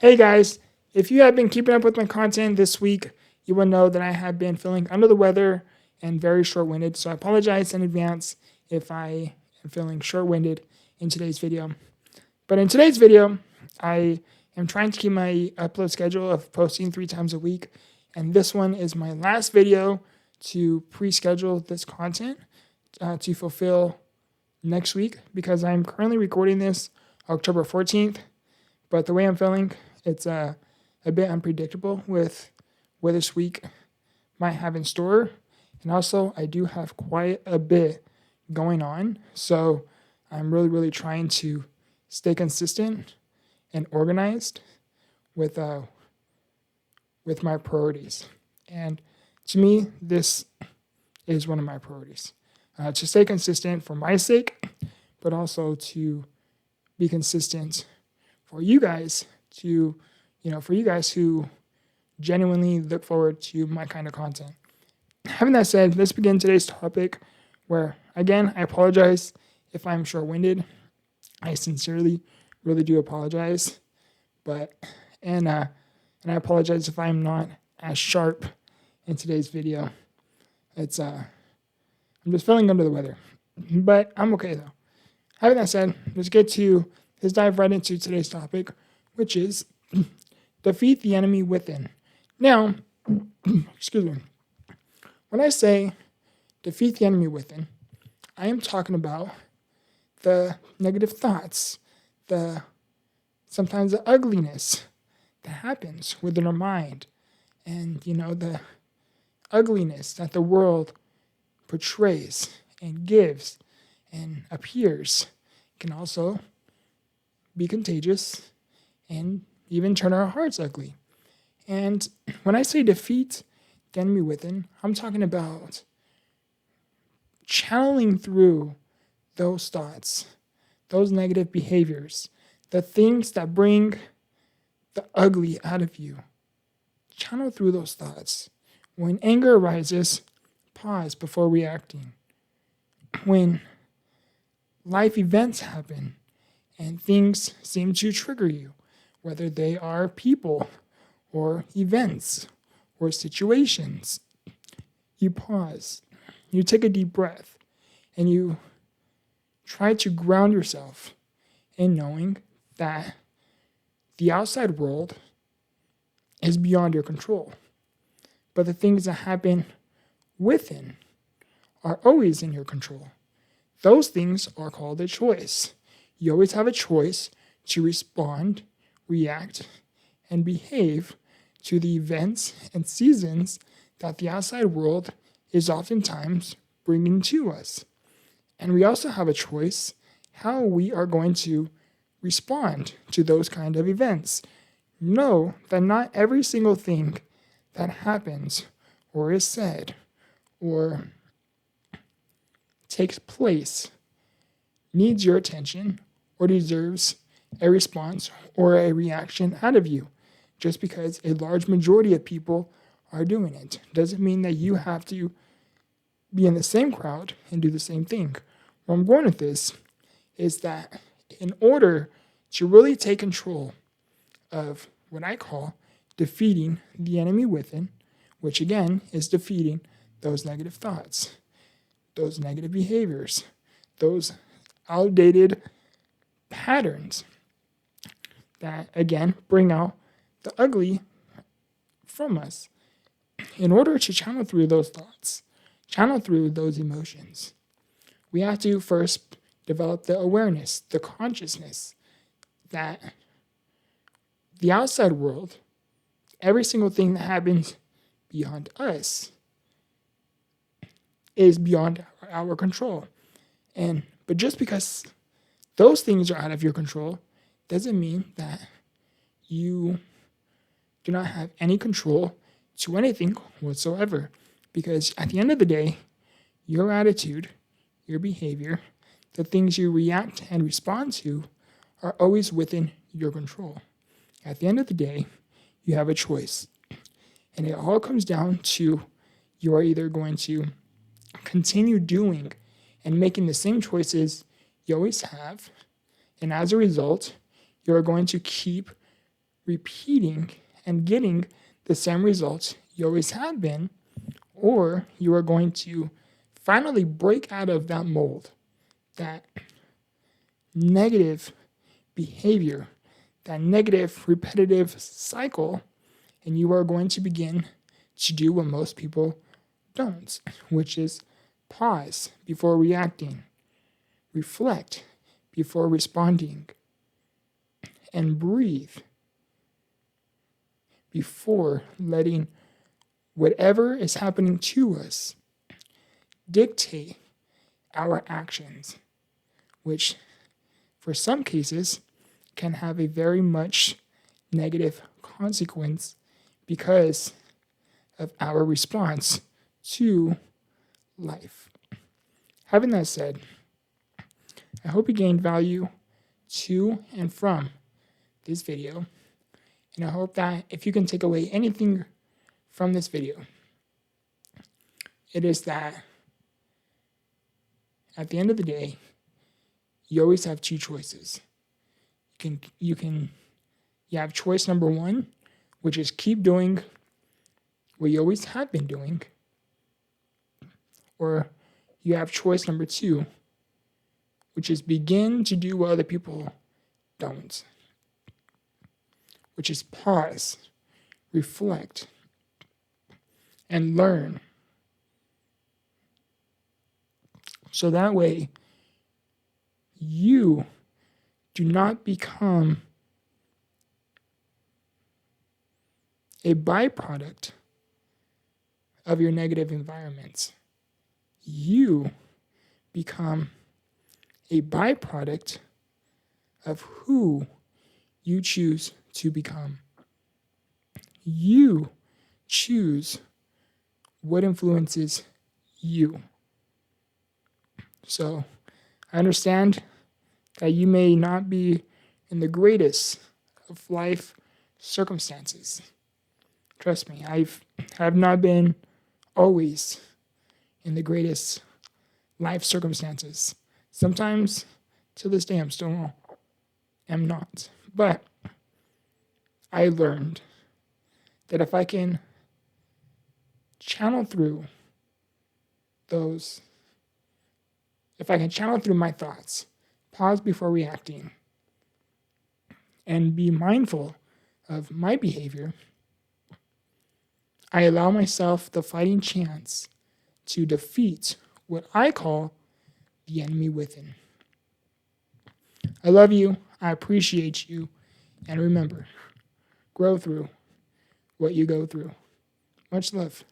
Hey guys, if you have been keeping up with my content this week, you will know that I have been feeling under the weather and very short-winded, so I apologize in advance if I am feeling short-winded in today's video. But in today's video, I am trying to keep my upload schedule of posting 3 times a week, and this one is my last video to pre-schedule this content to fulfill next week, because I'm currently recording this October 14th, but the way I'm feeling, it's a bit unpredictable with what this week might have in store. And also, I do have quite a bit going on. So I'm really trying to stay consistent and organized with my priorities. And to me, this is one of my priorities. To stay consistent for my sake, but also to be consistent for you guys for you guys who genuinely look forward to my kind of content. Having that said, let's begin today's topic where, again, I apologize if I'm short-winded. I sincerely really do apologize. And I apologize if I'm not as sharp in today's video. I'm just feeling under the weather, but I'm okay though. Having that said, let's dive right into today's topic, which is defeat the enemy within. Now, excuse me. When I say defeat the enemy within, I am talking about the negative thoughts, sometimes the ugliness that happens within our mind, and the ugliness that the world portrays and gives and appears can also be contagious and even turn our hearts ugly. And when I say defeat the enemy within, I'm talking about channeling through those thoughts, those negative behaviors, the things that bring the ugly out of you. Channel through those thoughts. When anger arises, pause before reacting. When life events happen and things seem to trigger you, whether they are people or events or situations, you pause, you take a deep breath, and you try to ground yourself in knowing that the outside world is beyond your control. But the things that happen within are always in your control. Those things are called a choice. You always have a choice to respond, react, and behave to the events and seasons that the outside world is oftentimes bringing to us. And we also have a choice how we are going to respond to those kind of events. Know that not every single thing that happens or is said or takes place needs your attention or deserves a response or a reaction out of you. Just because a large majority of people are doing it doesn't mean that you have to be in the same crowd and do the same thing. Where I'm going with this is that in order to really take control of what I call defeating the enemy within, which again is defeating those negative thoughts, those negative behaviors, those outdated patterns that again bring out the ugly from us. In order to channel through those thoughts, channel through those emotions, we have to first develop the awareness, the consciousness that the outside world, every single thing that happens beyond us, is beyond our control. But just because those things are out of your control doesn't mean that you do not have any control to anything whatsoever. Because at the end of the day, your attitude, your behavior, the things you react and respond to are always within your control. At the end of the day, you have a choice. And it all comes down to you are either going to continue doing and making the same choices you always have, and as a result, you're going to keep repeating and getting the same results you always have been, or you are going to finally break out of that mold, that negative behavior, that negative repetitive cycle, and you are going to begin to do what most people don't, which is pause before reacting, reflect before responding, and breathe before letting whatever is happening to us dictate our actions, which for some cases can have a very much negative consequence because of our response to life. Having that said, I hope you gained value to and from this video, and I hope that if you can take away anything from this video, it is that at the end of the day, you always have two choices. You have choice number one, which is keep doing what you always have been doing, or you have choice number two, which is begin to do what other people don't, which is pause, reflect, and learn. So that way, you do not become a byproduct of your negative environments. You become a byproduct of who you choose to become. You choose what influences you. So I understand that you may not be in the greatest of life circumstances. Trust me, I have not been always in the greatest life circumstances. Sometimes, to this day, am not. But I learned that if I can channel through my thoughts, pause before reacting, and be mindful of my behavior, I allow myself the fighting chance to defeat what I call the enemy within. I love you. I appreciate you. And remember, grow through what you go through. Much love.